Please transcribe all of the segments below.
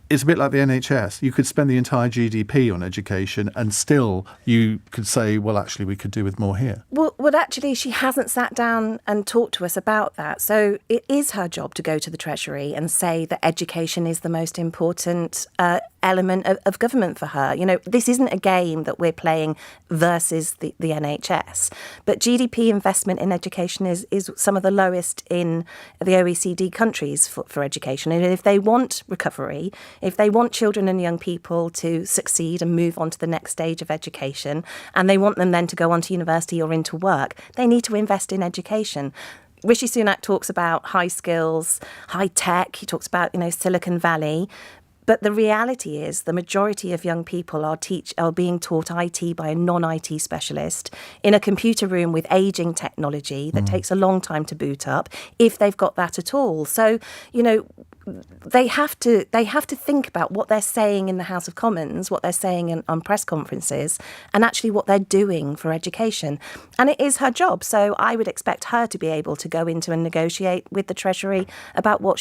it's a bit like the NHS. You could spend the entire GDP on education and still you could say, well, actually, we could do with more here. Well, actually, she hasn't sat down and talked to us about that. So it is her job to go to the Treasury and say that education is the most important element of government for her. You know, this isn't a game that we're playing versus the NHS. But GDP investment in education is some of the lowest in the OECD countries for education. And if they want recovery, if they want children and young people to succeed and move on to the next stage of education, and they want them then to go on to university or into work, they need to invest in education. Rishi Sunak talks about high skills, high tech. He talks about, Silicon Valley. But the reality is the majority of young people are being taught IT by a non-IT specialist in a computer room with aging technology that takes a long time to boot up, if they've got that at all. So, they have to think about what they're saying in the House of Commons, what they're saying on press conferences, and actually what they're doing for education. And it is her job. So I would expect her to be able to go into and negotiate with the Treasury about what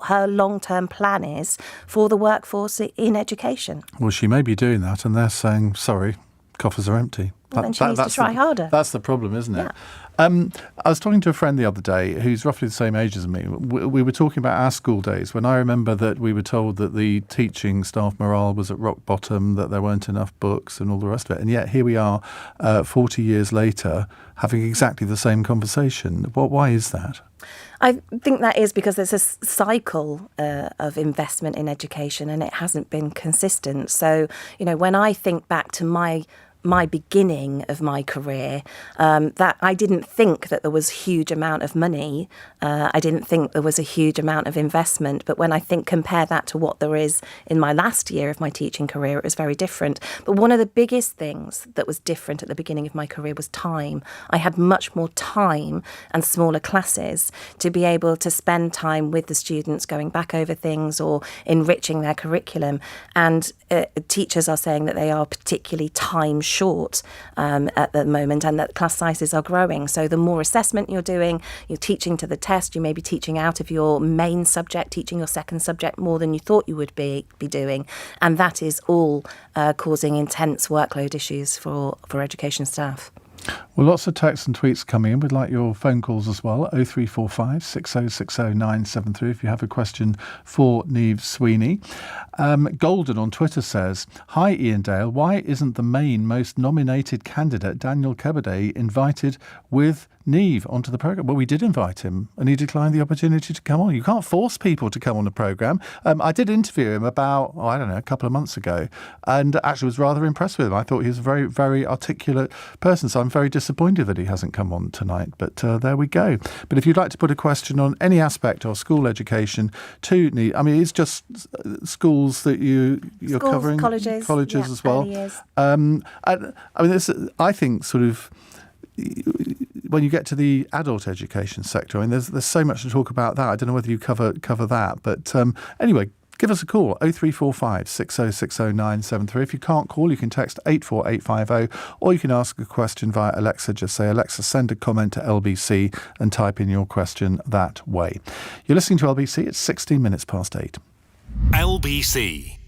her long-term plan is for the workforce in education. Well, she may be doing that, and they're saying, sorry, coffers are empty. Well, then she needs to try harder. That's the problem, isn't it? Yeah. I was talking to a friend the other day who's roughly the same age as me. We were talking about our school days when I remember that we were told that the teaching staff morale was at rock bottom, that there weren't enough books and all the rest of it. And yet here we are 40 years later having exactly the same conversation. Why is that? I think that is because there's a cycle of investment in education and it hasn't been consistent. So, when I think back to my beginning of my career, that I didn't think that there was a huge amount of money. I didn't think there was a huge amount of investment. But when I compare that to what there is in my last year of my teaching career, it was very different. But one of the biggest things that was different at the beginning of my career was time. I had much more time and smaller classes to be able to spend time with the students, going back over things or enriching their curriculum. And teachers are saying that they are particularly time short at the moment, and that class sizes are growing. So the more assessment you're doing, you're teaching to the test, you may be teaching out of your main subject, teaching your second subject more than you thought you would be doing. And that is all causing intense workload issues for education staff. Well, lots of texts and tweets coming in. We'd like your phone calls as well. 0345 6060 973 if you have a question for Niamh Sweeney. Golden on Twitter says, hi Iain Dale, why isn't the main most nominated candidate, Daniel Kebede, invited with Niamh onto the programme? Well, we did invite him and he declined the opportunity to come on. You can't force people to come on the programme. I did interview him about, a couple of months ago, and actually was rather impressed with him. I thought he was a very, very articulate person, so I'm very disappointed that he hasn't come on tonight. But there we go. But if you'd like to put a question on any aspect of school education to Niamh, it's just schools that you're schools, covering. Colleges As well. I think sort of when you get to the adult education sector, there's so much to talk about that. I don't know whether you cover that, but anyway, give us a call, 0345 6060 973. If you can't call, you can text 84850, or you can ask a question via Alexa. Just say, Alexa, send a comment to LBC and type in your question that way. You're listening to LBC. It's 16 minutes past 8. LBC.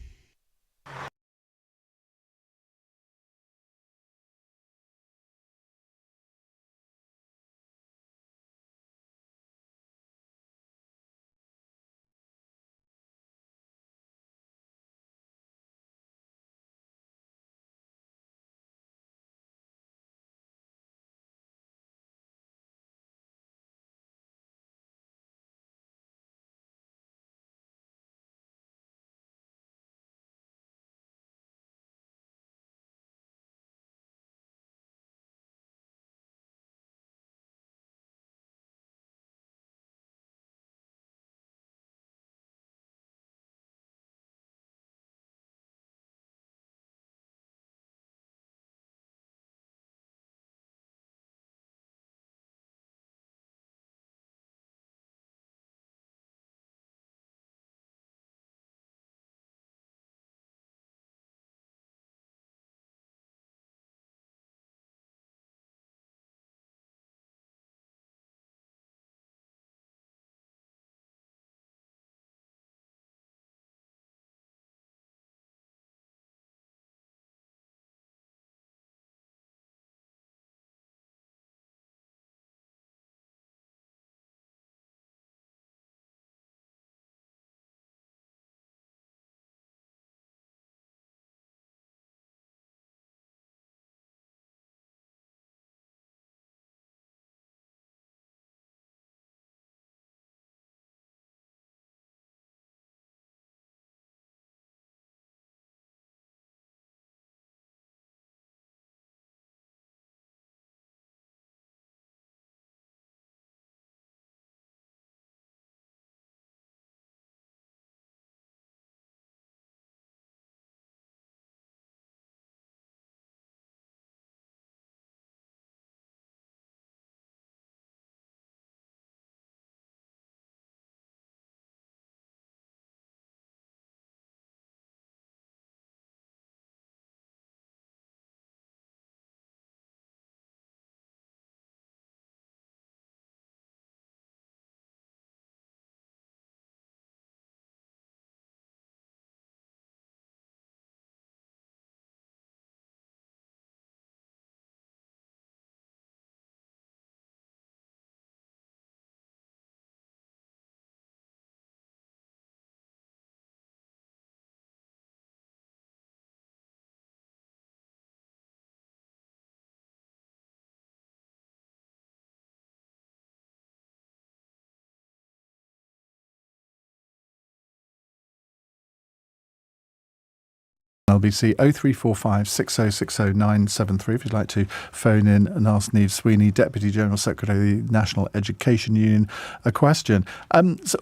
LBC, 0345 6060 973 if you'd like to phone in and ask Niamh Sweeney, Deputy General Secretary of the National Education Union, a question.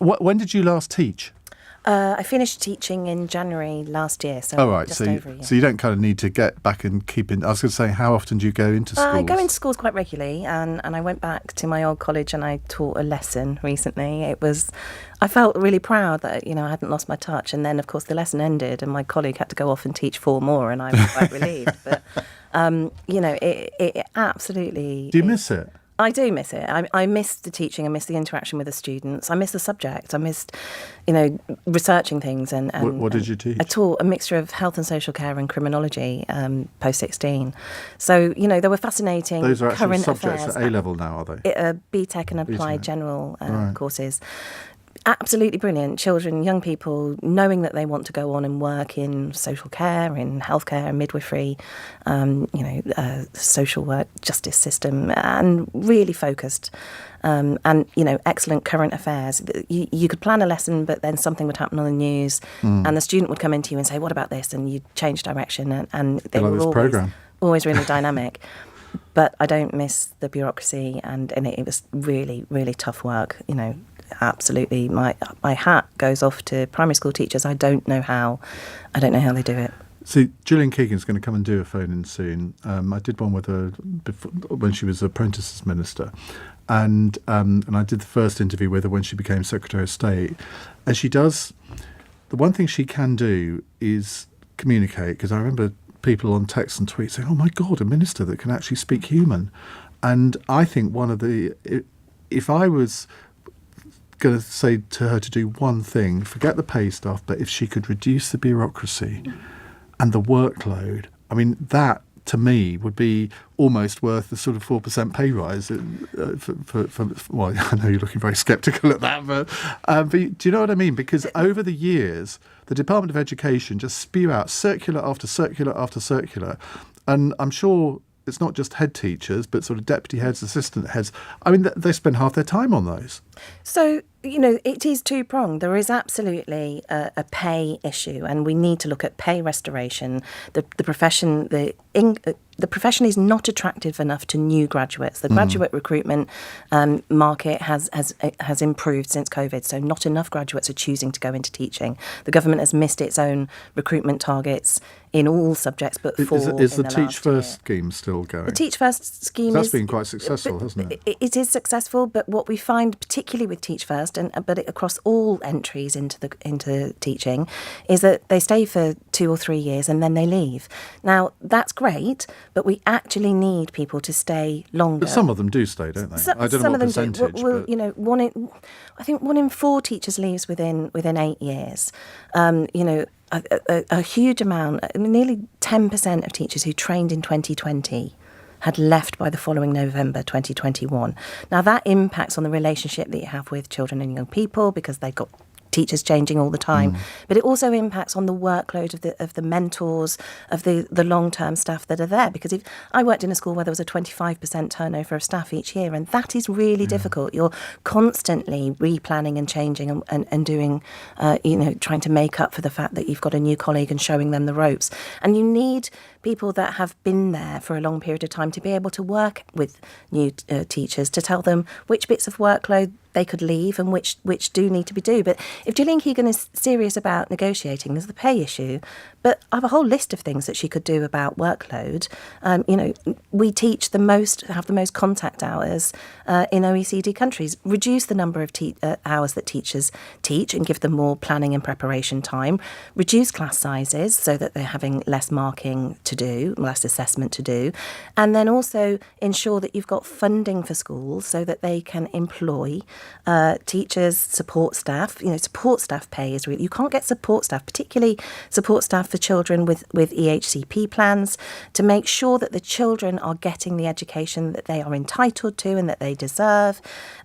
When did you last teach? I finished teaching in January last year, so just over a year. So you don't kind of need to get back and keep in. I was going to say, how often do you go into schools? I go into schools quite regularly, and I went back to my old college and I taught a lesson recently. I felt really proud that, I hadn't lost my touch, and then, of course, the lesson ended and my colleague had to go off and teach 4 more, and I was quite relieved. But, it absolutely... Do you miss it? I do miss it. I miss the teaching. I miss the interaction with the students. I miss the subject. I missed, researching things. And what did you teach? I taught a mixture of health and social care and criminology post-16. So, there were fascinating current affairs. Those are actual subjects at A-level now, are they? BTEC and applied general courses. Absolutely brilliant. Children, young people, knowing that they want to go on and work in social care, in healthcare, midwifery, social work, justice system, and really focused. And, excellent current affairs. You could plan a lesson, but then something would happen on the news, and the student would come into you and say, what about this? And you'd change direction, and they were always really dynamic. But I don't miss the bureaucracy, and it was really, really tough work, Absolutely, my hat goes off to primary school teachers. I don't know how they do it. See, Gillian Keegan's going to come and do a phone-in soon. I did one with her before, when she was Apprentices Minister, and I did the first interview with her when she became Secretary of State. And she does, the one thing she can do is communicate, because I remember people on text and tweets saying, oh my God, a minister that can actually speak human. And I think if I was going to say to her to do one thing, forget the pay stuff, but if she could reduce the bureaucracy and the workload, I mean, that to me would be almost worth the sort of 4% pay rise. Well, I know you're looking very sceptical at that, but do you know what I mean? Because over the years, the Department of Education just spew out circular after circular after circular, and I'm sure it's not just head teachers, but sort of deputy heads, assistant heads. I mean, they spend half their time on those. So, it is two-pronged. There is absolutely a pay issue, and we need to look at pay restoration. The profession is not attractive enough to new graduates. The graduate recruitment market has improved since COVID, so not enough graduates are choosing to go into teaching. The government has missed its own recruitment targets in all subjects but 4 Is the Teach First scheme still going? The Teach First scheme that's been quite successful, hasn't it? It is successful, but what we find, particularly with Teach First, but across all entries into teaching, is that they stay for 2 or 3 years and then they leave. Now, that's great, but we actually need people to stay longer. But some of them do stay, don't they? I don't know what percentage. Well, I think 1 in 4 teachers leaves within 8 years. A huge amount, nearly 10% of teachers who trained in 2020 had left by the following November 2021. Now, that impacts on the relationship that you have with children and young people, because they've got teachers changing all the time, but it also impacts on the workload of the mentors, of the long-term staff that are there. Because if I worked in a school where there was a 25% turnover of staff each year, and that is really difficult. You're constantly replanning and changing and doing, trying to make up for the fact that you've got a new colleague and showing them the ropes. And you need people that have been there for a long period of time to be able to work with new teachers, to tell them which bits of workload they could leave and which do need to be done. But if Gillian Keegan is serious about negotiating, there's the pay issue, but I have a whole list of things that she could do about workload. We teach have the most contact hours in OECD countries. Reduce the number of hours that teachers teach and give them more planning and preparation time. Reduce class sizes so that they're having less marking to do, less assessment to do. And then also ensure that you've got funding for schools so that they can employ teachers, support staff. Support staff pay is really, you can't get support staff, particularly support staff for children with EHCP plans, to make sure that the children are getting the education that they are entitled to and that they deserve.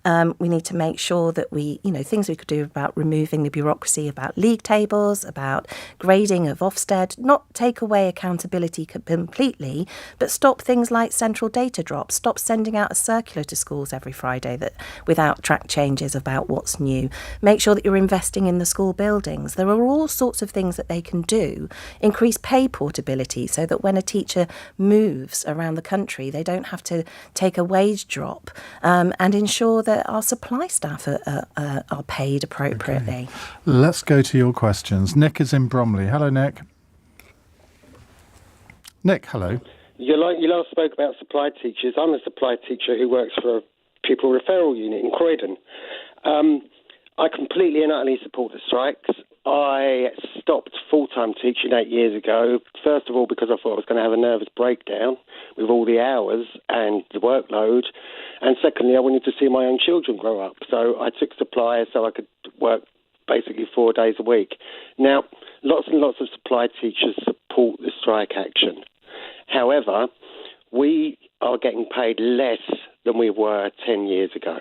We need to make sure that things we could do about removing the bureaucracy about league tables, about grading of Ofsted, not take away accountability completely, but stop things like central data drops, stop sending out a circular to schools every Friday that without changes, about what's new. Make sure that you're investing in the school buildings. There are all sorts of things that they can do. Increase pay portability so that when a teacher moves around the country, they don't have to take a wage drop, and ensure that our supply staff are paid appropriately. Okay. Let's go to your questions. Nick is in Bromley. Hello, Nick. Nick, hello. You last spoke about supply teachers. I'm a supply teacher who works for a pupil referral unit in Croydon. I completely and utterly support the strikes. I stopped full-time teaching 8 years ago, first of all because I thought I was going to have a nervous breakdown with all the hours and the workload, and secondly, I wanted to see my own children grow up. So I took supply so I could work basically 4 days a week. Now, lots and lots of supply teachers support the strike action. However, we are getting paid less than we were 10 years ago.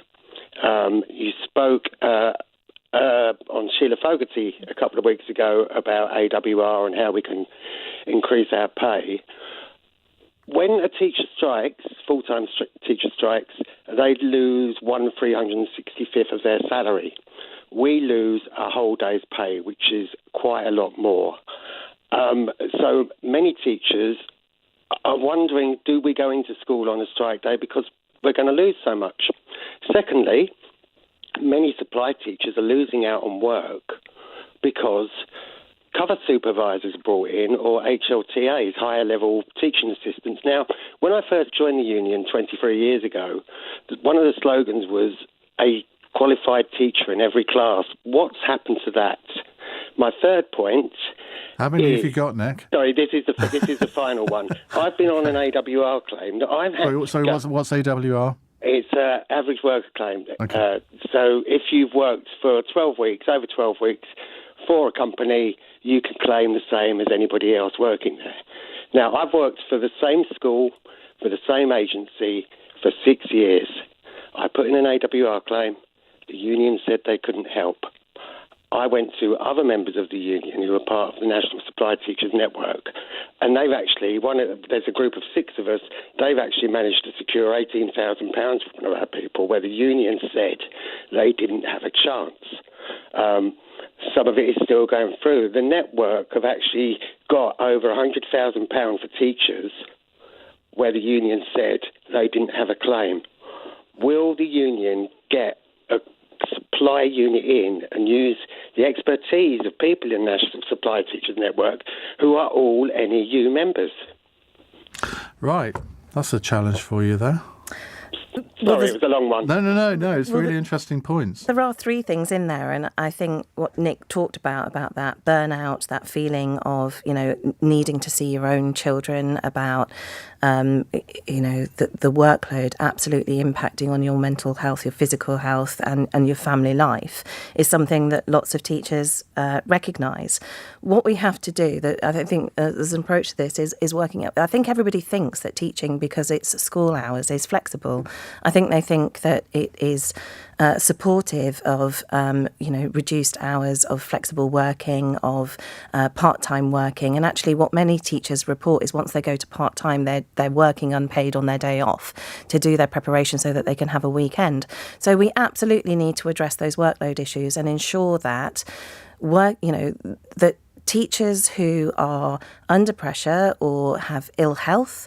You spoke on Sheila Fogarty a couple of weeks ago about AWR and how we can increase our pay. When a teacher strikes, full-time teacher strikes, they lose 1/365th of their salary. We lose a whole day's pay, which is quite a lot more. So many teachers are wondering, do we go into school on a strike day because we're going to lose so much? Secondly, many supply teachers are losing out on work because cover supervisors are brought in, or HLTAs, higher level teaching assistants. Now, when I first joined the union 23 years ago, one of the slogans was a qualified teacher in every class. What's happened to that? My third point. How many have you got, Nick? Sorry, this is the final one. I've been on an AWR claim that I've had. Sorry, what's AWR? It's average worker claim. Okay. So if you've worked for 12 weeks, over 12 weeks, for a company, you can claim the same as anybody else working there. Now, I've worked for the same school, for the same agency, for 6 years. I put in an AWR claim. The union said they couldn't help. I went to other members of the union who are part of the National Supply Teachers Network, and they've actually, there's a group of 6 of us, they've actually managed to secure £18,000 from one of our people, where the union said they didn't have a chance. Some of it is still going through. The network have actually got over £100,000 for teachers, where the union said they didn't have a claim. Will the union get a supply unit in and use the expertise of people in the National Supply Teachers Network who are all NEU members? Right. That's a challenge for you there. Sorry, it was a long one. No. It's really interesting points. There are 3 things in there, and I think what Nick talked about that burnout, that feeling of, needing to see your own children, about, the workload absolutely impacting on your mental health, your physical health and your family life, is something that lots of teachers recognise. What we have to do, that I think as an approach to this, is working out. I think everybody thinks that teaching, because it's school hours, is flexible. I think they think that it is supportive of, reduced hours, of flexible working, of part-time working. And actually what many teachers report is once they go to part-time, they're working unpaid on their day off to do their preparation so that they can have a weekend. So we absolutely need to address those workload issues and ensure that that teachers who are under pressure or have ill health,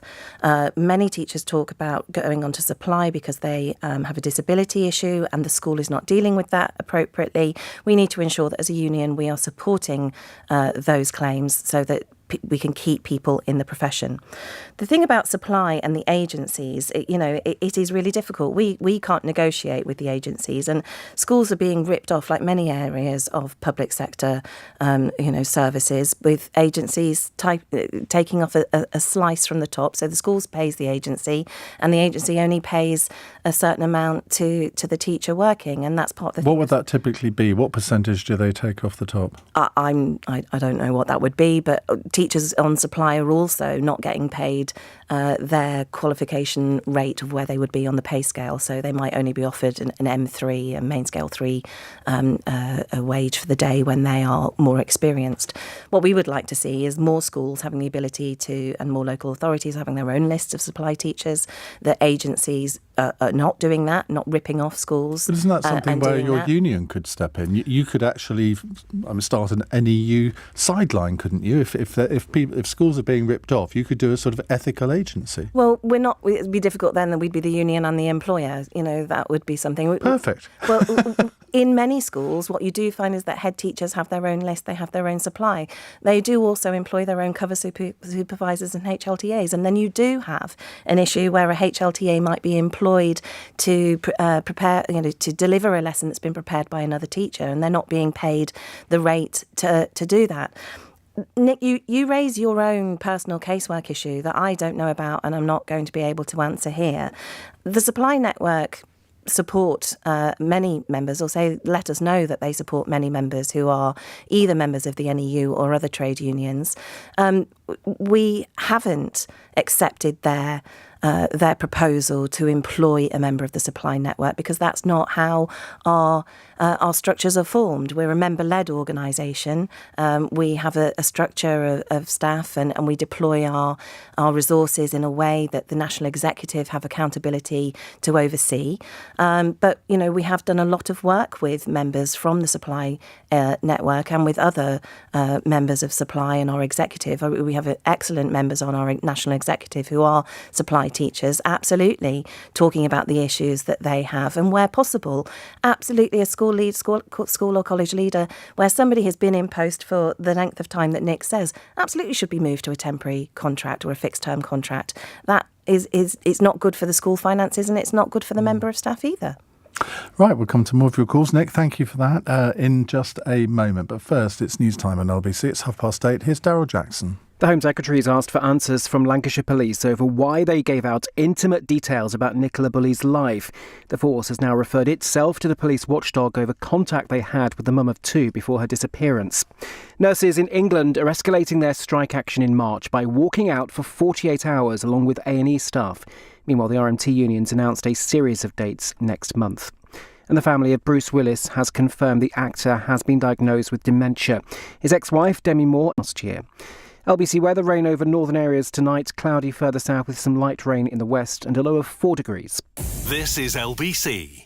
many teachers talk about going onto supply because they have a disability issue and the school is not dealing with that appropriately. We need to ensure that as a union we are supporting those claims so that we can keep people in the profession. The thing about supply and the agencies, it is really difficult. We can't negotiate with the agencies, and schools are being ripped off, like many areas of public sector, services, with agencies taking off a slice from the top. So the schools pays the agency, and the agency only pays a certain amount to the teacher working, and that's part of the. What would that typically be? What percentage do they take off the top? I don't know what that would be, but teachers on supply are also not getting paid their qualification rate of where they would be on the pay scale. So they might only be offered an M3, a main scale 3 a wage for the day when they are more experienced. What we would like to see is more schools having the ability to, and more local authorities having their own lists of supply teachers, that agencies are not doing that, not ripping off schools. But isn't that something and where doing your that. union could step in? You could actually start an NEU sideline, couldn't you? If schools are being ripped off, you could do a sort of ethical agency. Well, it'd be difficult then that we'd be the union and the employer. That would be something. Perfect. Well, in many schools, what you do find is that head teachers have their own list, they have their own supply. They do also employ their own cover supervisors and HLTAs. And then you do have an issue where a HLTA might be employed to prepare, to deliver a lesson that's been prepared by another teacher, and they're not being paid the rate to do that. Nick, you raise your own personal casework issue that I don't know about and I'm not going to be able to answer here. The supply network support many members, or let us know that they support many members who are either members of the NEU or other trade unions. We haven't accepted their proposal to employ a member of the supply network because that's not how our structures are formed. We're a member-led organisation. We have a structure of staff and we deploy our resources in a way that the National Executive have accountability to oversee. But, we have done a lot of work with members from the supply network and with other members of supply and our executive. We have excellent members on our National Executive who are supply teachers, absolutely talking about the issues that they have, and where possible, absolutely a school or college leader where somebody has been in post for the length of time that Nick says, absolutely should be moved to a temporary contract or a fixed term contract. That is it's not good for the school finances and it's not good for the member of staff either. Right, we'll come to more of your calls. Nick, thank you for that in just a moment. But first, it's news time on LBC. It's 8:30. Here's Daryl Jackson. The Home Secretary has asked for answers from Lancashire Police over why they gave out intimate details about Nicola Bulley's life. The force has now referred itself to the police watchdog over contact they had with the mum of two before her disappearance. Nurses in England are escalating their strike action in March by walking out for 48 hours along with A&E staff. Meanwhile, the RMT unions announced a series of dates next month. And the family of Bruce Willis has confirmed the actor has been diagnosed with dementia. His ex-wife, Demi Moore, last year. LBC weather: rain over northern areas tonight, cloudy further south with some light rain in the west and a low of 4 degrees. This is LBC.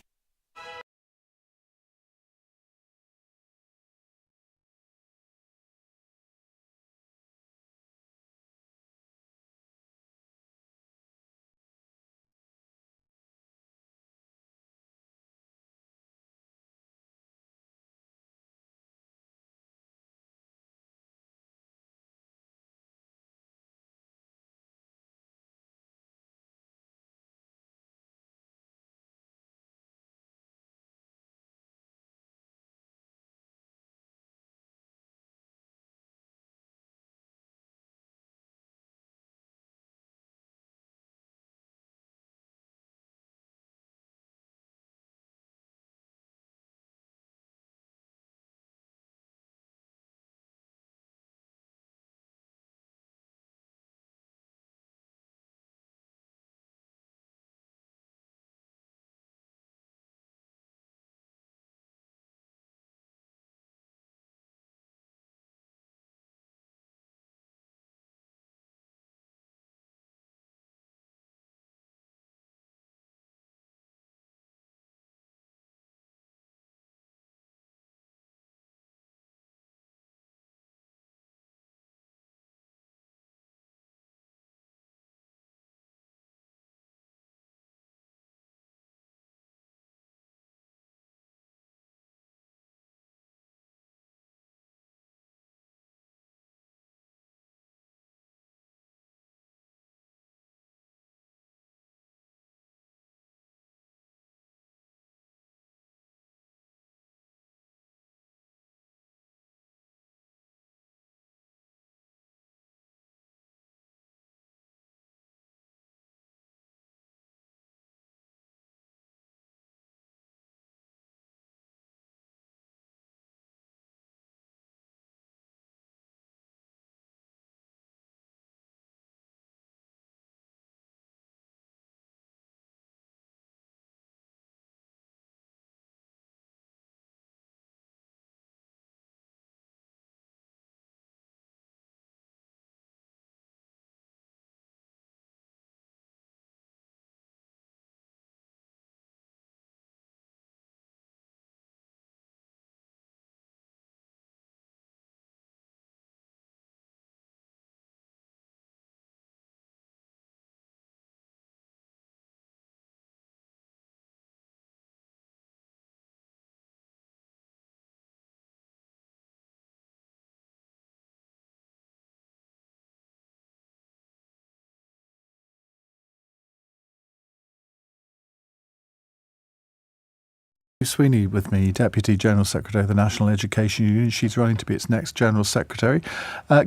Sweeney with me, Deputy General Secretary of the National Education Union. She's running to be its next General Secretary.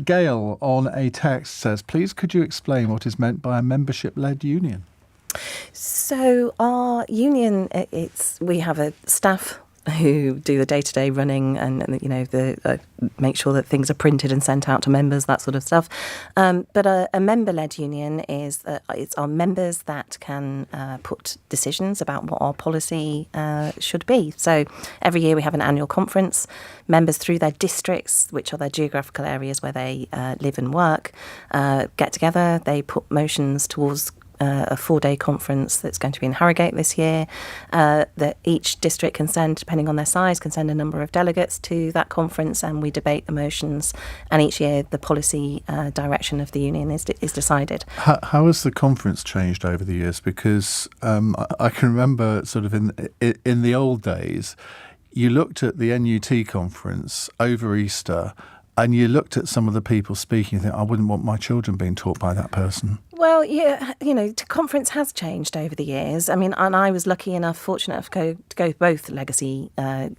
Gail, on a text, says, please could you explain what is meant by a membership-led union? So our union, we have a staff who do the day-to-day running and make sure that things are printed and sent out to members, that sort of stuff. But a member-led union is it's our members that can put decisions about what our policy should be. So every year we have an annual conference. Members through their districts, which are their geographical areas where they live and work, get together. They put motions towards a 4-day conference that's going to be in Harrogate this year, that each district can send, depending on their size, can send a number of delegates to that conference, and we debate the motions, and each year the policy direction of the union is decided. How has the conference changed over the years? Because I can remember sort of in the old days, you looked at the NUT conference over Easter and you looked at some of the people speaking and think, I wouldn't want my children being taught by that person. Well, yeah, the conference has changed over the years. I mean, and I was fortunate enough to go to both legacy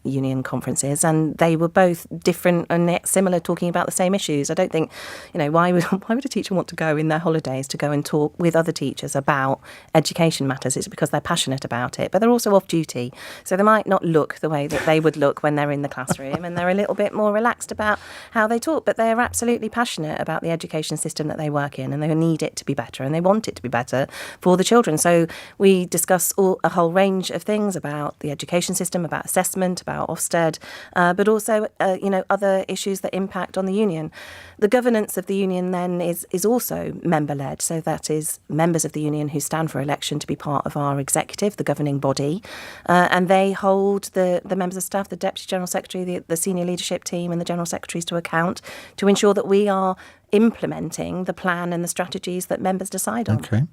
union conferences, and they were both different and yet similar, talking about the same issues. I don't think, why would a teacher want to go in their holidays to go and talk with other teachers about education matters? It's because they're passionate about it, but they're also off duty. So they might not look the way that they would look when they're in the classroom, and they're a little bit more relaxed about how they talk, but they're absolutely passionate about the education system that they work in, and they need it to be better, and they want it to be better for the children. So we discuss a whole range of things about the education system, about assessment, about Ofsted, but also other issues that impact on the union. The governance of the union then is also member-led, so that is members of the union who stand for election to be part of our executive, the governing body, and they hold the members of staff, the Deputy General Secretary, the senior leadership team and the General Secretaries to account to ensure that we are implementing the plan and the strategies that members decide on. Okay.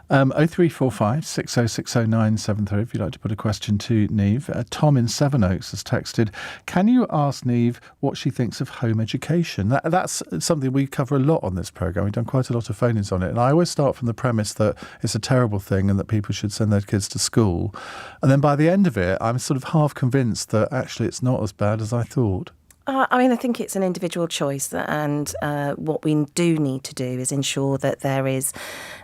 0345 6060973 if you'd like to put a question to Niamh. Tom in Sevenoaks has texted, can you ask Niamh what she thinks of home education? That's something we cover a lot on this programme. We've done quite a lot of phone-ins on it. And I always start from the premise that it's a terrible thing and that people should send their kids to school. And then by the end of it, I'm sort of half convinced that actually it's not as bad as I thought. I think it's an individual choice, and what we do need to do is ensure that there is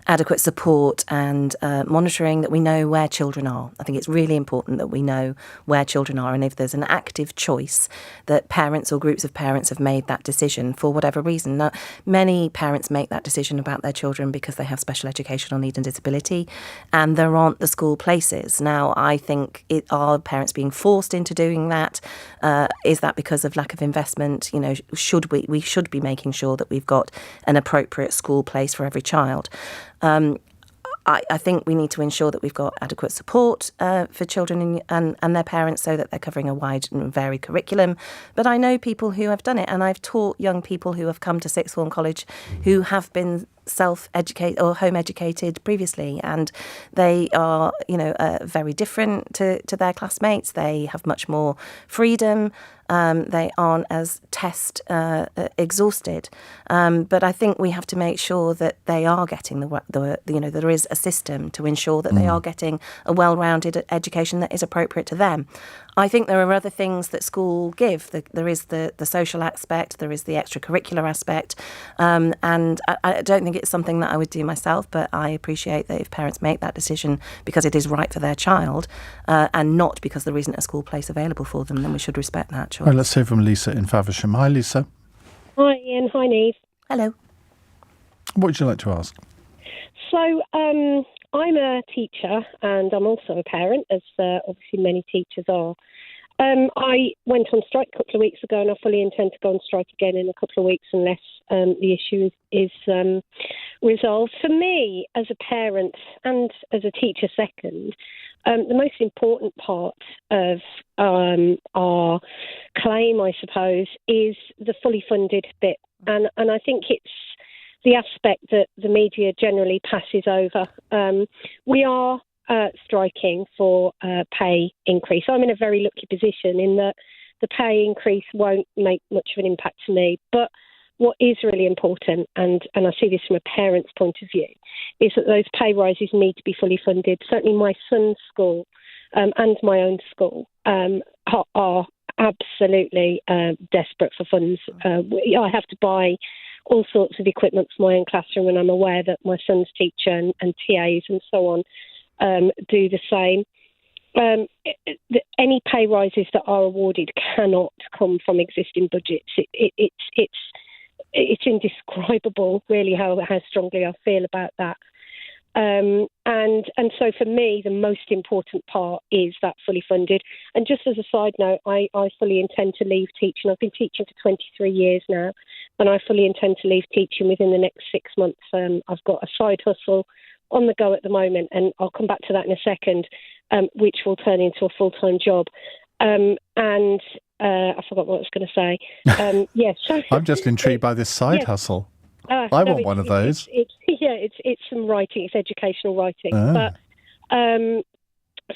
adequate support and monitoring, that we know where children are. I think it's really important that we know where children are, and if there's an active choice that parents or groups of parents have made that decision for whatever reason. Now, many parents make that decision about their children because they have special educational need and disability, and there aren't the school places. Now, I think are parents being forced into doing that? Is that because of lack of investment? We should be making sure that we've got an appropriate school place for every child. I think we need to ensure that we've got adequate support for children and their parents, so that they're covering a wide and varied curriculum. But I know people who have done it, and I've taught young people who have come to sixth form college who have been self-educated or home educated previously, and they are very different to their classmates. They have much more freedom. They aren't as test exhausted, but I think we have to make sure that they are getting there is a system to ensure that they are getting a well-rounded education that is appropriate to them. I think there are other things that school give. There is the social aspect, there is the extracurricular aspect, and I don't think it's something that I would do myself, but I appreciate that if parents make that decision because it is right for their child, and not because there isn't a school place available for them, then we should respect that choice. Well, let's hear from Lisa in Faversham. Hi, Lisa. Hi, Ian. Hi, Niamh. Hello. What would you like to ask? So, I'm a teacher and I'm also a parent, as obviously many teachers are. I went on strike a couple of weeks ago, and I fully intend to go on strike again in a couple of weeks unless the issue is resolved. For me, as a parent and as a teacher second, the most important part of our claim, I suppose, is the fully funded bit. And I think it's the aspect that the media generally passes over. We are striking for a pay increase. I'm in a very lucky position in that the pay increase won't make much of an impact to me. But what is really important, and I see this from a parent's point of view, is that those pay rises need to be fully funded. Certainly my son's school and my own school are absolutely desperate for funds. I have to buy all sorts of equipment for my own classroom, and I'm aware that my son's teacher and TAs and so on do the same. Any pay rises that are awarded cannot come from existing budgets. It's indescribable, really, how strongly I feel about that. And so for me, the most important part is that fully funded. And just as a side note, I fully intend to leave teaching. I've been teaching for 23 years now, and I fully intend to leave teaching within the next 6 months. I've got a side hustle on the go at the moment, and I'll come back to that in a second, which will turn into a full-time job. I forgot what I was going to say. Yes, I'm just intrigued by this side hustle. I want one of those. It's some writing. It's educational writing. But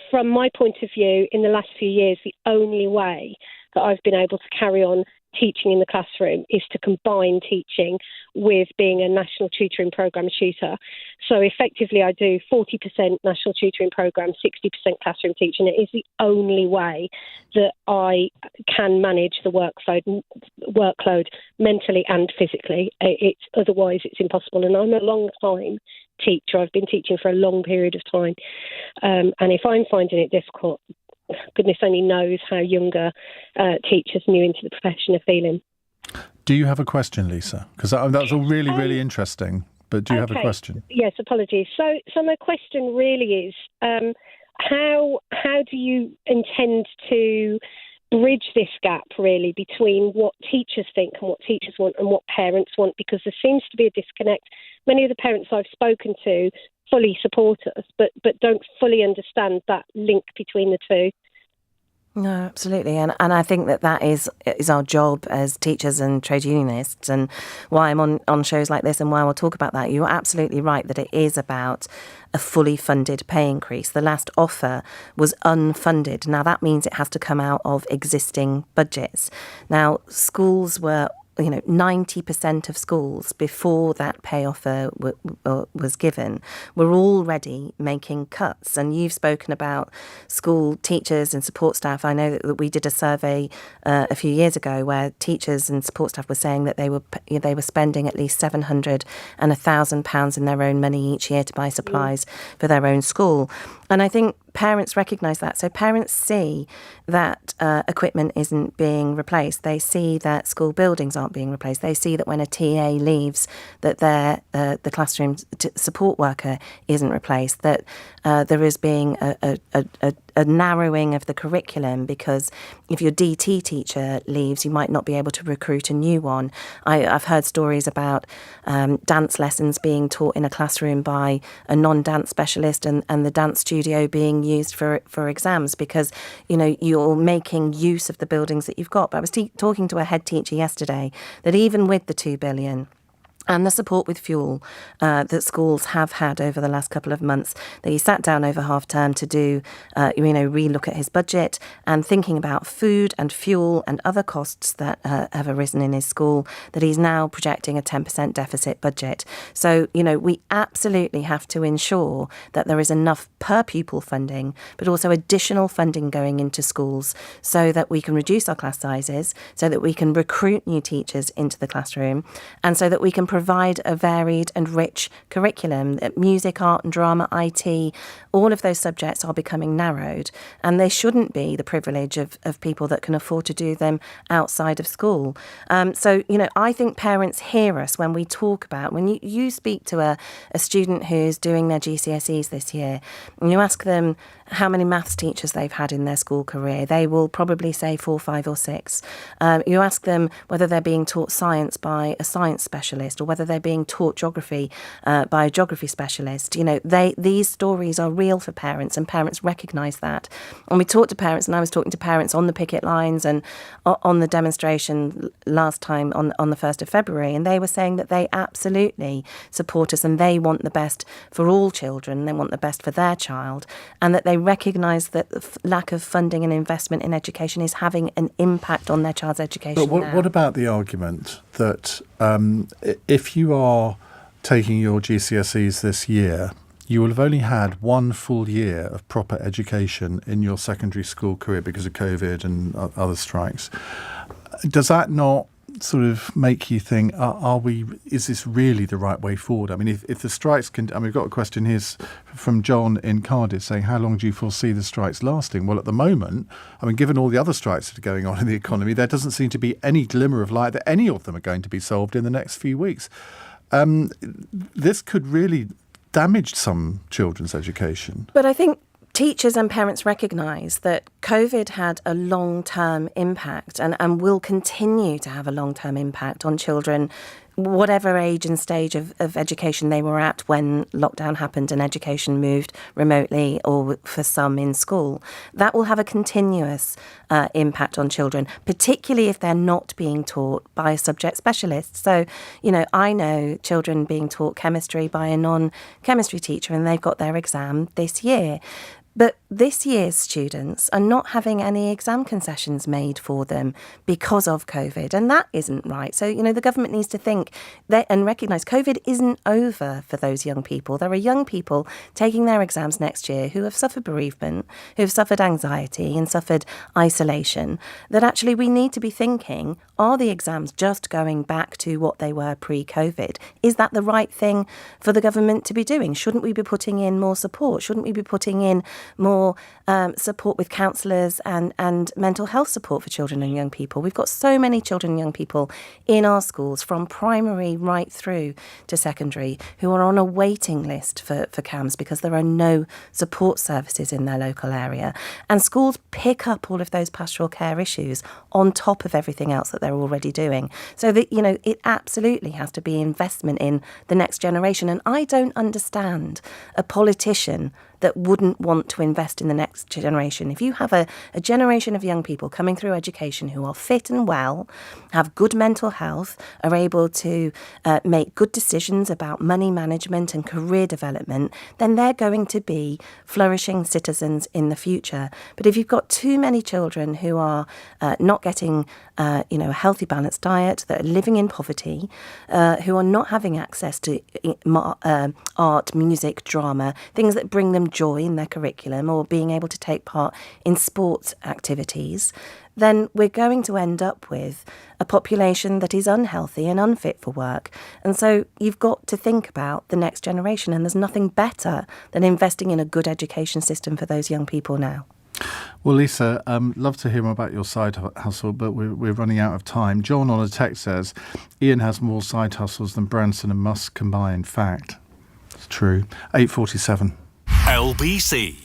from my point of view, in the last few years, the only way that I've been able to carry on teaching in the classroom is to combine teaching with being a national tutoring programme tutor. So effectively I do 40% national tutoring programme, 60% classroom teaching. It is the only way that I can manage the workload mentally and physically. Otherwise it's impossible. And I'm a long time teacher. I've been teaching for a long period of time. And if I'm finding it difficult, goodness only knows how younger teachers new into the profession are feeling. Do you have a question, Lisa? Because that's all really, really interesting. But do you have a question? Yes, apologies. So my question really is, how do you intend to bridge this gap, really, between what teachers think and what teachers want and what parents want? Because there seems to be a disconnect. Many of the parents I've spoken to fully support us, but don't fully understand that link between the two. No, absolutely. And I think that is our job as teachers and trade unionists, and why I'm on shows like this and why we'll talk about that. You're absolutely right that it is about a fully funded pay increase. The last offer was unfunded. Now, that means it has to come out of existing budgets. Now, schools were 90% of schools before that pay offer was given were already making cuts. And you've spoken about school teachers and support staff. I know that we did a survey a few years ago where teachers and support staff were saying that they were spending at least £700 and £1,000 in their own money each year to buy supplies for their own school. And I think parents recognise that. So parents see that equipment isn't being replaced. They see that school buildings aren't being replaced. They see that when a TA leaves, that the classroom support worker isn't replaced. That there is being a narrowing of the curriculum, because if your DT teacher leaves, you might not be able to recruit a new one. I've heard stories about dance lessons being taught in a classroom by a non-dance specialist and the dance studio being used for exams, because you're making use of the buildings that you've got. But I was talking to a head teacher yesterday that even with the £2 billion and the support with fuel that schools have had over the last couple of months, that he sat down over half term to do, relook at his budget and thinking about food and fuel and other costs that have arisen in his school, that he's now projecting a 10% deficit budget. So, we absolutely have to ensure that there is enough per pupil funding, but also additional funding going into schools so that we can reduce our class sizes, so that we can recruit new teachers into the classroom, and so that we can provide a varied and rich curriculum. Music, art and drama, IT, all of those subjects are becoming narrowed, and they shouldn't be the privilege of people that can afford to do them outside of school. I think parents hear us when we talk about, when you speak to a student who's doing their GCSEs this year, and you ask them how many maths teachers they've had in their school career, they will probably say 4, 5 or 6. You ask them whether they're being taught science by a science specialist or whether they're being taught geography by a geography specialist. These stories are real for parents, and parents recognise that. And we talk to parents, and I was talking to parents on the picket lines and on the demonstration last time on the 1st of February, and they were saying that they absolutely support us and they want the best for all children, they want the best for their child, and that they recognise that the lack of funding and investment in education is having an impact on their child's education. But what about the argument that if you are taking your GCSEs this year you will have only had one full year of proper education in your secondary school career because of COVID and other strikes. Does that not sort of make you think, is this really the right way forward? I mean, if the strikes we've got a question here from John in Cardiff saying, how long do you foresee the strikes lasting? Well, at the moment, I mean, given all the other strikes that are going on in the economy, there doesn't seem to be any glimmer of light that any of them are going to be solved in the next few weeks. This could really damage some children's education. But I think teachers and parents recognise that COVID had a long-term impact and will continue to have a long-term impact on children, whatever age and stage of education they were at when lockdown happened and education moved remotely or for some in school. That will have a continuous impact on children, particularly if they're not being taught by a subject specialist. So, I know children being taught chemistry by a non-chemistry teacher and they've got their exam this year. But this year's students are not having any exam concessions made for them because of COVID, and that isn't right. So, the government needs to think and recognise COVID isn't over for those young people. There are young people taking their exams next year who have suffered bereavement, who have suffered anxiety and suffered isolation, that actually we need to be thinking, are the exams just going back to what they were pre-COVID? Is that the right thing for the government to be doing? Shouldn't we be putting in more support? Shouldn't we be putting in more support with counsellors and mental health support for children and young people? We've got so many children and young people in our schools from primary right through to secondary who are on a waiting list for CAMHS because there are no support services in their local area. And schools pick up all of those pastoral care issues on top of everything else that they're already doing. So that, it absolutely has to be investment in the next generation. And I don't understand a politician that wouldn't want to invest in the next generation. If you have a generation of young people coming through education who are fit and well, have good mental health, are able to make good decisions about money management and career development, then they're going to be flourishing citizens in the future. But if you've got too many children who are not getting a healthy, balanced diet, that are living in poverty, who are not having access to art, music, drama, things that bring them joy in their curriculum, or being able to take part in sports activities, then we're going to end up with a population that is unhealthy and unfit for work. And so you've got to think about the next generation, and there's nothing better than investing in a good education system for those young people now. Well, Lisa, love to hear more about your side hustle, but we're running out of time. John on a text says, Iain has more side hustles than Branson and Musk combined. Fact. It's true. 8:47. LBC.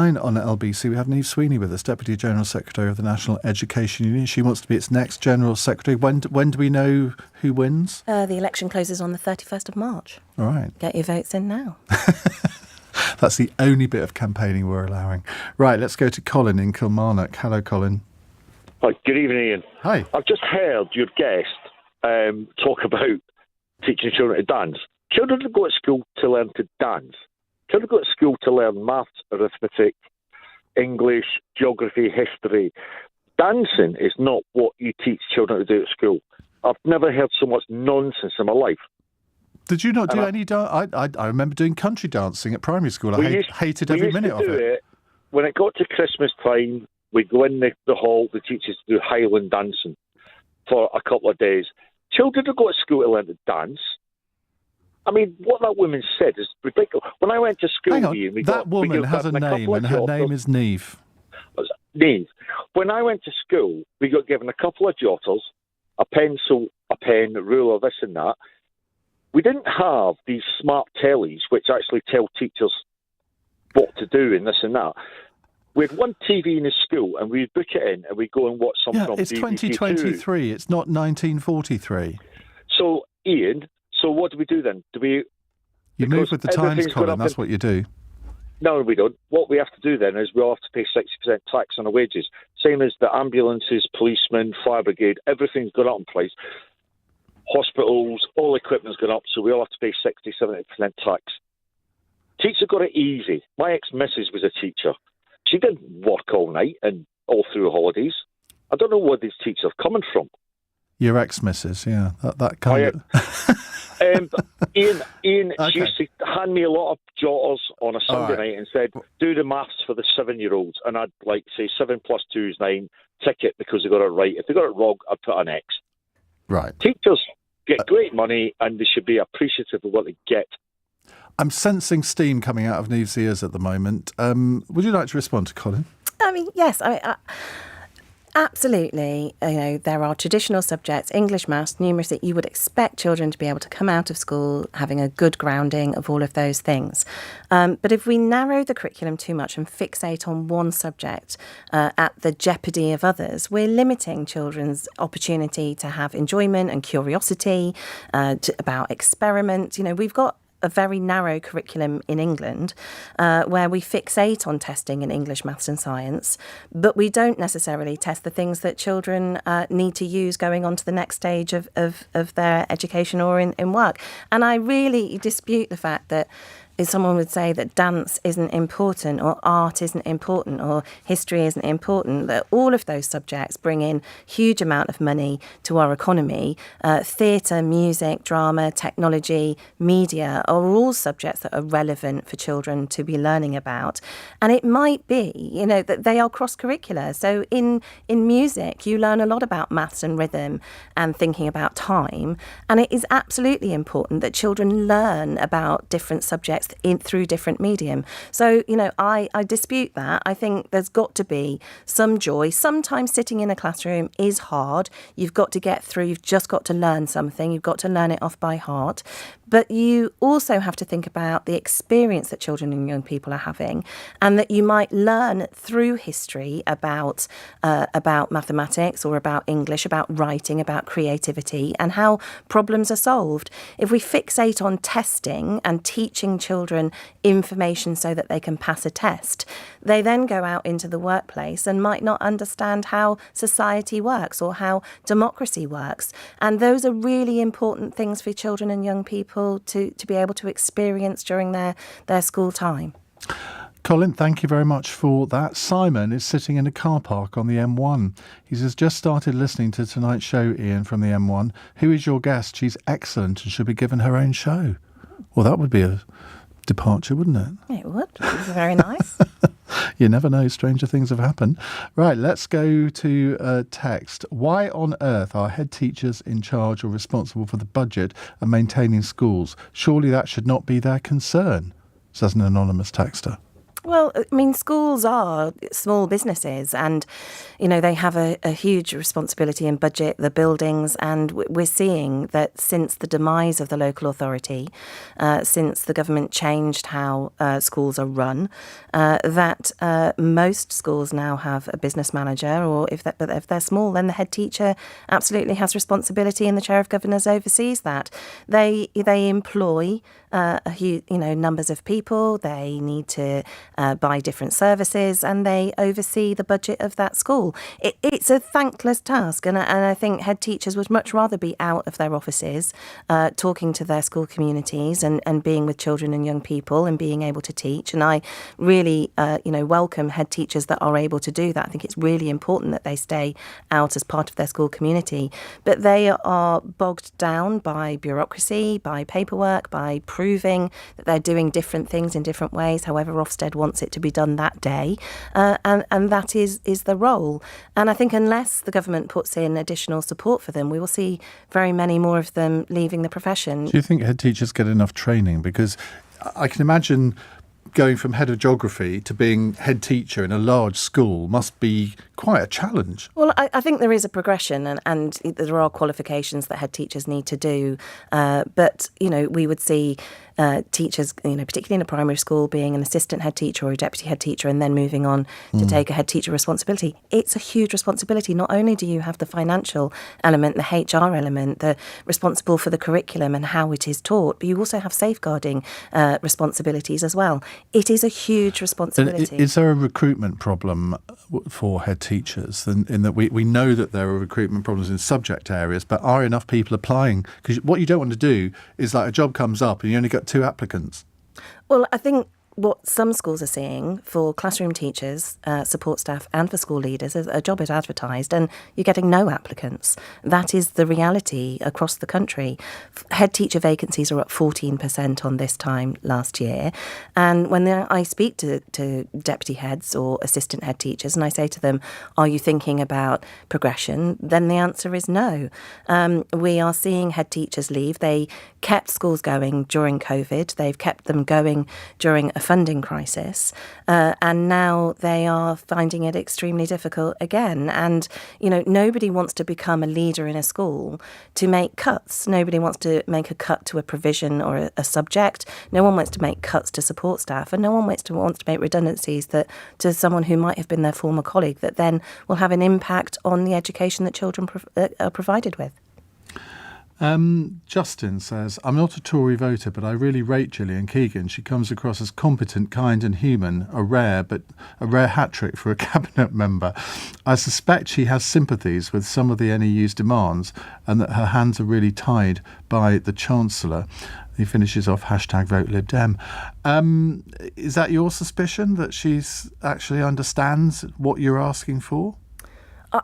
9 on LBC, we have Niamh Sweeney with us, Deputy General Secretary of the National Education Union. She wants to be its next General Secretary. When do we know who wins? The election closes on the 31st of March. All right. Get your votes in now. That's the only bit of campaigning we're allowing. Right, let's go to Colin in Kilmarnock. Hello, Colin. Hi, good evening, Ian. Hi. I've just heard your guest talk about teaching children to dance. Children don't go to school to learn to dance. Children go to school to learn maths, arithmetic, English, geography, history. Dancing is not what you teach children to do at school. I've never heard so much nonsense in my life. Did you not do any dance? I remember doing country dancing at primary school. I hated every minute of it. When it got to Christmas time, we'd go in the hall, the teachers do Highland dancing for a couple of days. Children don't go to school to learn to dance. I mean, what that woman said is ridiculous. When I went to school, Hang on, Ian, that woman has a name, and her name is Niamh. Niamh. When I went to school, we got given a couple of jotters, a pencil, a pen, a ruler, this and that. We didn't have these smart tellies which actually tell teachers what to do and this and that. We had one TV in the school and we'd book it in and we'd go and watch something on it's BBC 2023. It's not 1943. So, Ian, what do we do then? You move with the times, Colin, that's what you do. No, we don't. What we have to do then is we all have to pay 60% tax on our wages. Same as the ambulances, policemen, fire brigade, everything's gone up in price. Hospitals, all equipment's gone up, so we all have to pay 60-70% tax. Teachers got it easy. My ex-missus was a teacher. She didn't work all night and all through holidays. I don't know where these teachers are coming from. Your ex-missus, yeah, that kind of... Ian, Okay. She used to hand me a lot of jotters on a Sunday night and said, do the maths for the 7-year-olds. And I'd like say 7 plus 2 is 9, tick it because they got it right. If they got it wrong, I'd put an X. Right. Teachers get great money and they should be appreciative of what they get. I'm sensing steam coming out of Niamh's ears at the moment. Would you like to respond to Colin? I mean, yes. Absolutely. There are traditional subjects, English, maths, numeracy. You would expect children to be able to come out of school having a good grounding of all of those things. But if we narrow the curriculum too much and fixate on one subject at the jeopardy of others, we're limiting children's opportunity to have enjoyment and curiosity about experiment. We've got a very narrow curriculum in England where we fixate on testing in English, maths and science, but we don't necessarily test the things that children need to use going on to the next stage of their education or in work. And I really dispute the fact that someone would say that dance isn't important or art isn't important or history isn't important, that all of those subjects bring in huge amount of money to our economy. Theatre, music, drama, technology, media are all subjects that are relevant for children to be learning about. And it might be, that they are cross-curricular. So in music, you learn a lot about maths and rhythm and thinking about time. And it is absolutely important that children learn about different subjects through different medium. So, I dispute that. I think there's got to be some joy. Sometimes sitting in a classroom is hard. You've got to get through. You've just got to learn something. You've got to learn it off by heart. But you also have to think about the experience that children and young people are having, and that you might learn through history about mathematics or about English, about writing, about creativity, and how problems are solved. If we fixate on testing and teaching children information so that they can pass a test, they then go out into the workplace and might not understand how society works or how democracy works. And those are really important things for children and young people to be able to experience during their school time. Colin, thank you very much for that. Simon is sitting in a car park on the M1. He says, just started listening to tonight's show, Ian, from the M1. Who is your guest? She's excellent and should be given her own show. Well, that would be a departure, wouldn't it? It would. It would be very nice. You never know, stranger things have happened. Right, let's go to text. Why on earth are head teachers in charge or responsible for the budget and maintaining schools? Surely that should not be their concern, says an anonymous texter. Well, I mean, schools are small businesses and, they have a huge responsibility in budget, the buildings, and we're seeing that since the demise of the local authority, since the government changed how schools are run, that most schools now have a business manager, or if they're small, then the head teacher absolutely has responsibility and the chair of governors oversees that. They employ a huge, numbers of people. They need to buy different services and they oversee the budget of that school. It's a thankless task, and I think head teachers would much rather be out of their offices talking to their school communities and being with children and young people and being able to teach. And I really welcome head teachers that are able to do that. I think it's really important that they stay out as part of their school community, but they are bogged down by bureaucracy, by paperwork, by proving that they're doing different things in different ways, however Ofsted wants it to be done that day, and that is the role. And I think unless the government puts in additional support for them, we will see very many more of them leaving the profession. Do you think head teachers get enough training? Because I can imagine going from head of geography to being head teacher in a large school must be quite a challenge. Well, I think there is a progression and there are qualifications that head teachers need to do. But, we would see teachers, particularly in a primary school, being an assistant head teacher or a deputy head teacher and then moving on to take a head teacher responsibility. It's a huge responsibility. Not only do you have the financial element, the HR element, the responsible for the curriculum and how it is taught, but you also have safeguarding responsibilities as well. It is a huge responsibility. Is there a recruitment problem for head teachers in that we know that there are recruitment problems in subject areas, but are enough people applying? Because what you don't want to do is like a job comes up and you only got 2 applicants. Well, I think what some schools are seeing for classroom teachers, support staff and for school leaders is a job is advertised and you're getting no applicants. That is the reality across the country. Head teacher vacancies are up 14% on this time last year. And when I speak to deputy heads or assistant head teachers and I say to them, are you thinking about progression? Then the answer is no. We are seeing head teachers leave. They kept schools going during COVID. They've kept them going during a funding crisis, and now they are finding it extremely difficult again. And, nobody wants to become a leader in a school to make cuts. Nobody wants to make a cut to a provision or a subject. No one wants to make cuts to support staff, and no one wants to make redundancies to someone who might have been their former colleague that then will have an impact on the education that children are provided with. Justin says, I'm not a Tory voter, but I really rate Gillian Keegan. She comes across as competent, kind and human, a rare hat trick for a cabinet member. I suspect she has sympathies with some of the NEU's demands and that her hands are really tied by the Chancellor. He finishes off #VoteLibDem. Is that your suspicion, that she's actually understands what you're asking for?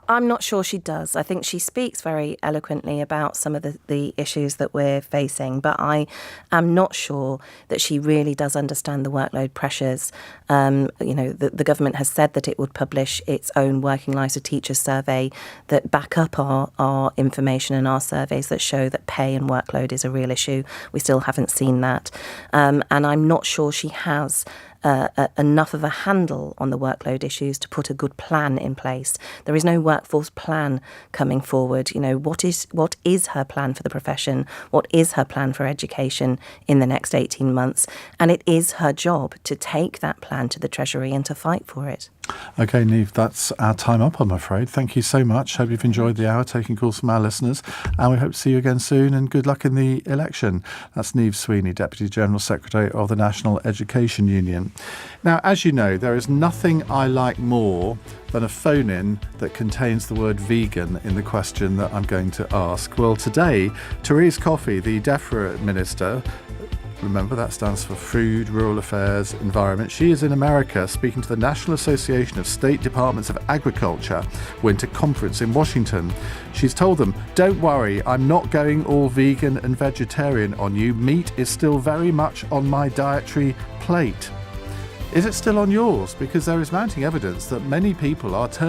I'm not sure she does. I think she speaks very eloquently about some of the issues that we're facing, but I am not sure that she really does understand the workload pressures. The government has said that it would publish its own working lives of teachers survey that back up our information and our surveys that show that pay and workload is a real issue. We still haven't seen that. And I'm not sure she has enough of a handle on the workload issues to put a good plan in place. There is no workforce plan coming forward. What is her plan for the profession? What is her plan for education in the next 18 months? And it is her job to take that plan to the Treasury and to fight for it. OK, Niamh, that's our time up, I'm afraid. Thank you so much. Hope you've enjoyed the hour, taking calls from our listeners. And we hope to see you again soon, and good luck in the election. That's Niamh Sweeney, Deputy General Secretary of the National Education Union. Now, as you know, there is nothing I like more than a phone-in that contains the word vegan in the question that I'm going to ask. Well, today, Therese Coffey, the DEFRA Minister, remember, that stands for Food, Rural Affairs, Environment. She is in America speaking to the National Association of State Departments of Agriculture Winter Conference in Washington. She's told them, don't worry, I'm not going all vegan and vegetarian on you. Meat is still very much on my dietary plate. Is it still on yours? Because there is mounting evidence that many people are turning